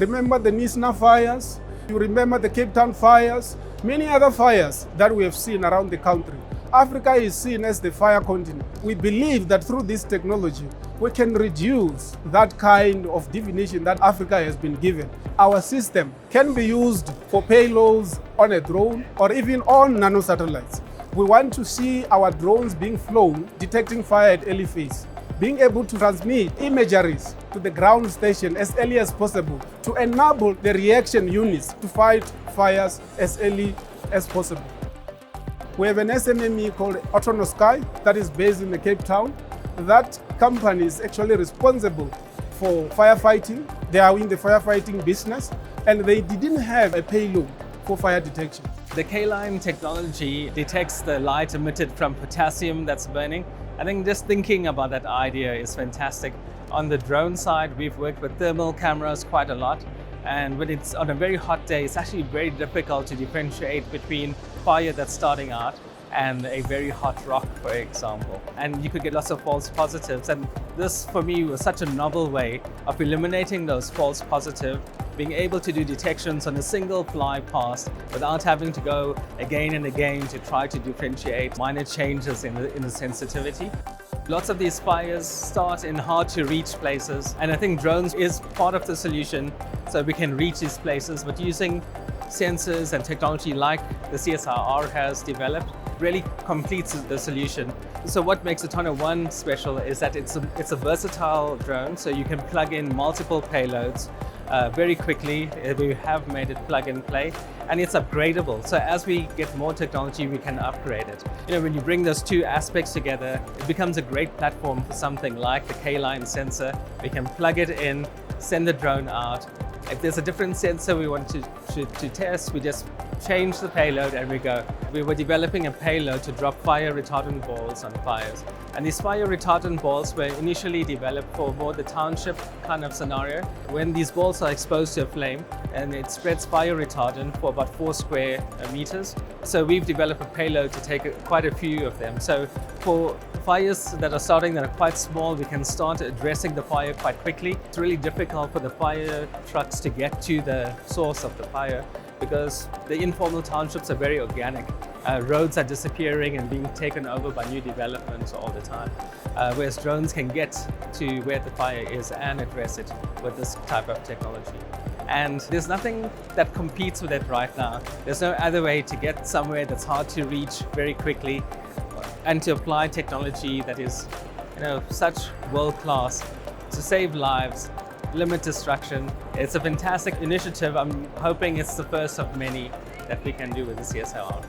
remember the Nisna fires, you remember the Cape Town fires, many other fires that we have seen around the country. Africa is seen as the fire continent. We believe that through this technology, we can reduce that kind of definition that Africa has been given. Our system can be used for payloads on a drone or even on nanosatellites. We want to see our drones being flown, detecting fire at early phase, being able to transmit imageries to the ground station as early as possible to enable the reaction units to fight fires as early as possible. We have an SMME called Autonosky that is based in the Cape Town. That company is actually responsible for firefighting. They are in the firefighting business and they didn't have a payload for fire detection. The K-line technology detects the light emitted from potassium that's burning. I think just thinking about that idea is fantastic. On the drone side, we've worked with thermal cameras quite a lot. And when it's on a very hot day, it's actually very difficult to differentiate between fire that's starting out and a very hot rock, for example. And you could get lots of false positives. And this, for me, was such a novel way of eliminating those false positives, being able to do detections on a single fly pass without having to go again and again to try to differentiate minor changes in the sensitivity. Lots of these fires start in hard to reach places, and I think drones is part of the solution so we can reach these places, but using sensors and technology like the CSIR has developed really completes the solution. So what makes Autono One special is that it's a versatile drone, so you can plug in multiple payloads very quickly. We have made it plug and play, and it's upgradable. So as we get more technology, we can upgrade it. You know, when you bring those two aspects together, it becomes a great platform for something like the K-line sensor. We can plug it in, send the drone out. If there's a different sensor we want to test, we just change the payload and we go. We were developing a payload to drop fire retardant balls on fires. And these fire retardant balls were initially developed for more the township kind of scenario, when these balls are exposed to a flame and it spreads fire retardant for about 4 square meters. So we've developed a payload to take quite a few of them. So for fires that are starting that are quite small, we can start addressing the fire quite quickly. It's really difficult for the fire trucks to get to the source of the fire because the informal townships are very organic. Roads are disappearing and being taken over by new developments all the time. Whereas drones can get to where the fire is and address it with this type of technology. And there's nothing that competes with it right now. There's no other way to get somewhere that's hard to reach very quickly and to apply technology that is, such world-class to save lives, limit destruction. It's a fantastic initiative. I'm hoping it's the first of many that we can do with the CSIR.